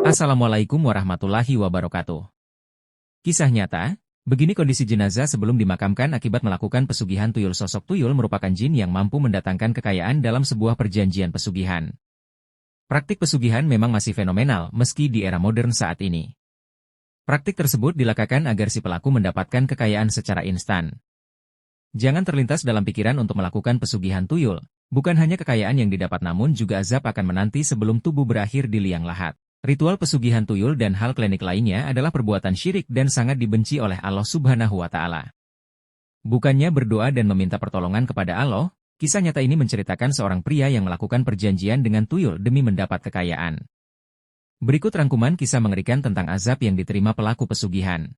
Assalamualaikum warahmatullahi wabarakatuh. Kisah nyata, begini kondisi jenazah sebelum dimakamkan akibat melakukan pesugihan tuyul. Sosok tuyul merupakan jin yang mampu mendatangkan kekayaan dalam sebuah perjanjian pesugihan. Praktik pesugihan memang masih fenomenal meski di era modern saat ini. Praktik tersebut dilakukan agar si pelaku mendapatkan kekayaan secara instan. Jangan terlintas dalam pikiran untuk melakukan pesugihan tuyul, bukan hanya kekayaan yang didapat namun juga azab akan menanti sebelum tubuh berakhir di liang lahat. Ritual pesugihan tuyul dan hal klinik lainnya adalah perbuatan syirik dan sangat dibenci oleh Allah Subhanahu wa Ta'ala. Bukannya berdoa dan meminta pertolongan kepada Allah, kisah nyata ini menceritakan seorang pria yang melakukan perjanjian dengan tuyul demi mendapat kekayaan. Berikut rangkuman kisah mengerikan tentang azab yang diterima pelaku pesugihan.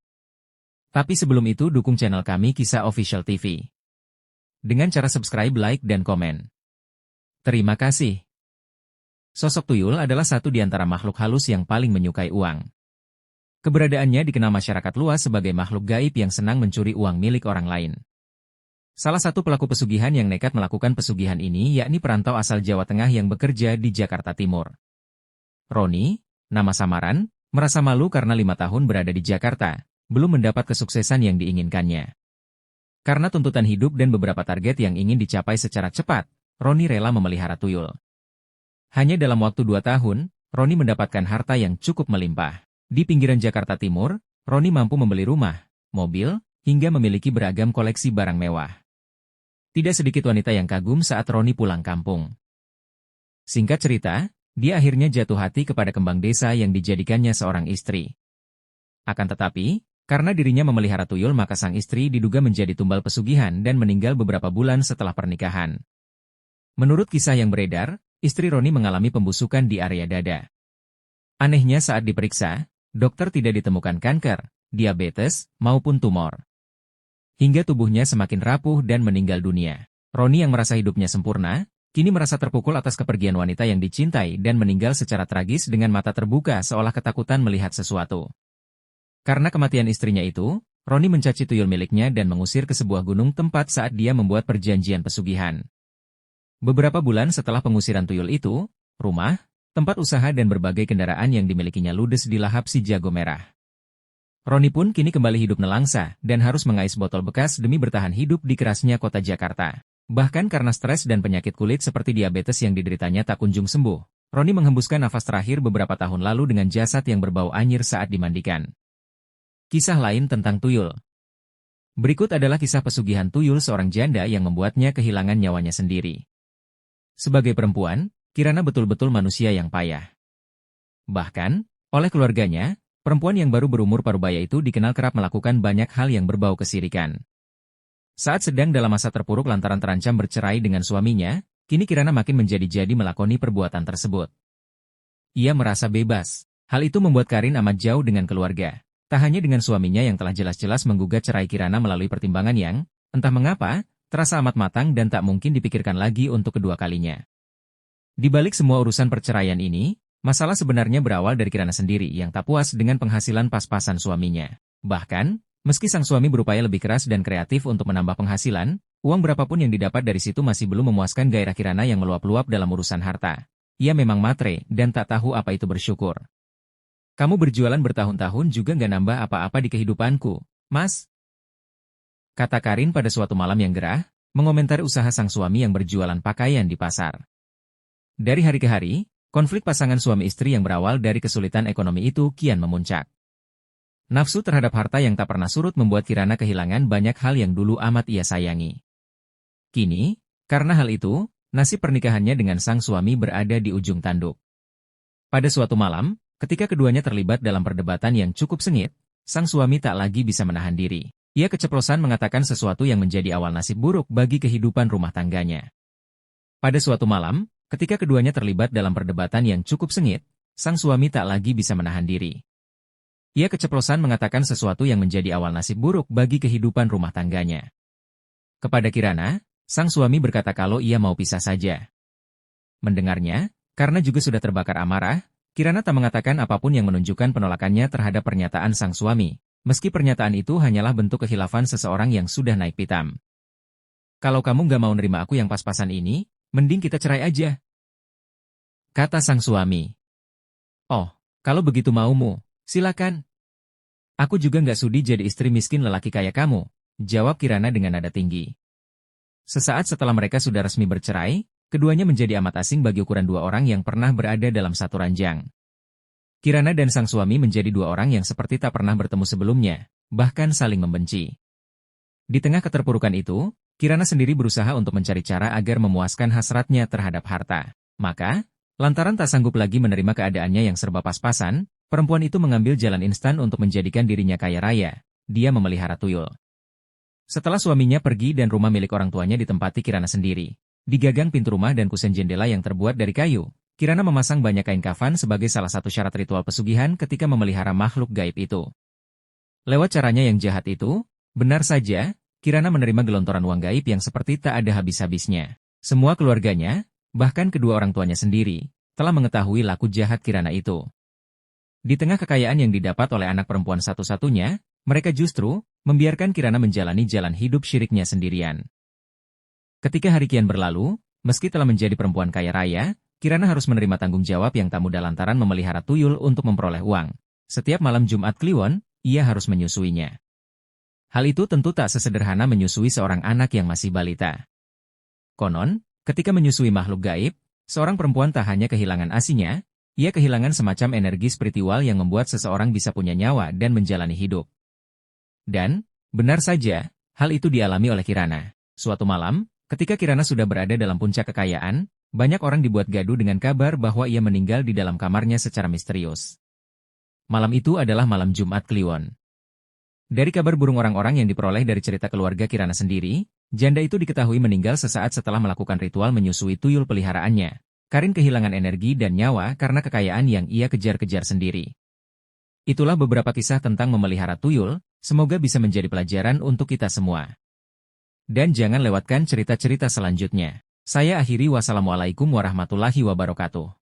Tapi sebelum itu dukung channel kami Kisah Official TV dengan cara subscribe, like, dan komen. Terima kasih. Sosok tuyul adalah satu di antara makhluk halus yang paling menyukai uang. Keberadaannya dikenal masyarakat luas sebagai makhluk gaib yang senang mencuri uang milik orang lain. Salah satu pelaku pesugihan yang nekat melakukan pesugihan ini yakni perantau asal Jawa Tengah yang bekerja di Jakarta Timur. Roni, nama samaran, merasa malu karena 5 tahun berada di Jakarta, belum mendapat kesuksesan yang diinginkannya. Karena tuntutan hidup dan beberapa target yang ingin dicapai secara cepat, Roni rela memelihara tuyul. Hanya dalam waktu 2 tahun, Roni mendapatkan harta yang cukup melimpah. Di pinggiran Jakarta Timur, Roni mampu membeli rumah, mobil, hingga memiliki beragam koleksi barang mewah. Tidak sedikit wanita yang kagum saat Roni pulang kampung. Singkat cerita, dia akhirnya jatuh hati kepada kembang desa yang dijadikannya seorang istri. Akan tetapi, karena dirinya memelihara tuyul maka sang istri diduga menjadi tumbal pesugihan dan meninggal beberapa bulan setelah pernikahan. Menurut kisah yang beredar, istri Roni mengalami pembusukan di area dada. Anehnya saat diperiksa, dokter tidak ditemukan kanker, diabetes, maupun tumor. Hingga tubuhnya semakin rapuh dan meninggal dunia. Roni yang merasa hidupnya sempurna, kini merasa terpukul atas kepergian wanita yang dicintai dan meninggal secara tragis dengan mata terbuka seolah ketakutan melihat sesuatu. Karena kematian istrinya itu, Roni mencaci tuyul miliknya dan mengusir ke sebuah gunung tempat saat dia membuat perjanjian pesugihan. Beberapa bulan setelah pengusiran tuyul itu, rumah, tempat usaha dan berbagai kendaraan yang dimilikinya ludes di lahap si jago merah. Roni pun kini kembali hidup nelangsa dan harus mengais botol bekas demi bertahan hidup di kerasnya kota Jakarta. Bahkan karena stres dan penyakit kulit seperti diabetes yang dideritanya tak kunjung sembuh, Roni menghembuskan nafas terakhir beberapa tahun lalu dengan jasad yang berbau anyir saat dimandikan. Kisah lain tentang tuyul. Berikut adalah kisah pesugihan tuyul seorang janda yang membuatnya kehilangan nyawanya sendiri. Sebagai perempuan, Kirana betul-betul manusia yang payah. Bahkan, oleh keluarganya, perempuan yang baru berumur parubaya itu dikenal kerap melakukan banyak hal yang berbau kesirikan. Saat sedang dalam masa terpuruk lantaran terancam bercerai dengan suaminya, kini Kirana makin menjadi-jadi melakoni perbuatan tersebut. Ia merasa bebas. Hal itu membuat Karin amat jauh dengan keluarga. Tak hanya dengan suaminya yang telah jelas-jelas menggugat cerai Kirana melalui pertimbangan yang, entah mengapa, terasa amat matang dan tak mungkin dipikirkan lagi untuk kedua kalinya. Di balik semua urusan perceraian ini, masalah sebenarnya berawal dari Kirana sendiri yang tak puas dengan penghasilan pas-pasan suaminya. Bahkan, meski sang suami berupaya lebih keras dan kreatif untuk menambah penghasilan, uang berapapun yang didapat dari situ masih belum memuaskan gairah Kirana yang meluap-luap dalam urusan harta. Ia memang matre dan tak tahu apa itu bersyukur. Kamu berjualan bertahun-tahun juga nggak nambah apa-apa di kehidupanku, Mas. Kata Karin pada suatu malam yang gerah, mengomentari usaha sang suami yang berjualan pakaian di pasar. Dari hari ke hari, konflik pasangan suami istri yang berawal dari kesulitan ekonomi itu kian memuncak. Nafsu terhadap harta yang tak pernah surut membuat Kirana kehilangan banyak hal yang dulu amat ia sayangi. Kini, karena hal itu, nasib pernikahannya dengan sang suami berada di ujung tanduk. Pada suatu malam, ketika keduanya terlibat dalam perdebatan yang cukup sengit, sang suami tak lagi bisa menahan diri. Ia keceplosan mengatakan sesuatu yang menjadi awal nasib buruk bagi kehidupan rumah tangganya. Pada suatu malam, ketika keduanya terlibat dalam perdebatan yang cukup sengit, sang suami tak lagi bisa menahan diri. Ia keceplosan mengatakan sesuatu yang menjadi awal nasib buruk bagi kehidupan rumah tangganya. Kepada Kirana, sang suami berkata kalau ia mau pisah saja. Mendengarnya, karena juga sudah terbakar amarah, Kirana tak mengatakan apapun yang menunjukkan penolakannya terhadap pernyataan sang suami, meski pernyataan itu hanyalah bentuk kekhilafan seseorang yang sudah naik pitam. Kalau kamu gak mau nerima aku yang pas-pasan ini, mending kita cerai aja, kata sang suami. Oh, Kalau begitu maumu, silakan. Aku juga nggak sudi jadi istri miskin lelaki kaya kamu, jawab Kirana dengan nada tinggi. Sesaat setelah mereka sudah resmi bercerai, keduanya menjadi amat asing bagi ukuran dua orang yang pernah berada dalam satu ranjang. Kirana dan sang suami menjadi dua orang yang seperti tak pernah bertemu sebelumnya, bahkan saling membenci. Di tengah keterpurukan itu, Kirana sendiri berusaha untuk mencari cara agar memuaskan hasratnya terhadap harta. Maka, lantaran tak sanggup lagi menerima keadaannya yang serba pas-pasan, perempuan itu mengambil jalan instan untuk menjadikan dirinya kaya raya. Dia memelihara tuyul. Setelah suaminya pergi dan rumah milik orang tuanya ditempati Kirana sendiri, di gagang pintu rumah dan kusen jendela yang terbuat dari kayu, Kirana memasang banyak kain kafan sebagai salah satu syarat ritual pesugihan ketika memelihara makhluk gaib itu. Lewat caranya yang jahat itu, benar saja, Kirana menerima gelontoran uang gaib yang seperti tak ada habis-habisnya. Semua keluarganya, bahkan kedua orang tuanya sendiri, telah mengetahui laku jahat Kirana itu. Di tengah kekayaan yang didapat oleh anak perempuan satu-satunya, mereka justru membiarkan Kirana menjalani jalan hidup syiriknya sendirian. Ketika hari kian berlalu, meski telah menjadi perempuan kaya raya, Kirana harus menerima tanggung jawab yang tak mudah lantaran memelihara tuyul untuk memperoleh uang. Setiap malam Jumat Kliwon, ia harus menyusuinya. Hal itu tentu tak sesederhana menyusui seorang anak yang masih balita. Konon, ketika menyusui makhluk gaib, seorang perempuan tak hanya kehilangan asinya, ia kehilangan semacam energi spiritual yang membuat seseorang bisa punya nyawa dan menjalani hidup. Dan, benar saja, hal itu dialami oleh Kirana. Suatu malam, ketika Kirana sudah berada dalam puncak kekayaan, banyak orang dibuat gaduh dengan kabar bahwa ia meninggal di dalam kamarnya secara misterius. Malam itu adalah malam Jumat Kliwon. Dari kabar burung orang-orang yang diperoleh dari cerita keluarga Kirana sendiri, janda itu diketahui meninggal sesaat setelah melakukan ritual menyusui tuyul peliharaannya. Karin kehilangan energi dan nyawa karena kekayaan yang ia kejar-kejar sendiri. Itulah beberapa kisah tentang memelihara tuyul, semoga bisa menjadi pelajaran untuk kita semua. Dan jangan lewatkan cerita-cerita selanjutnya. Saya akhiri, wassalamualaikum warahmatullahi wabarakatuh.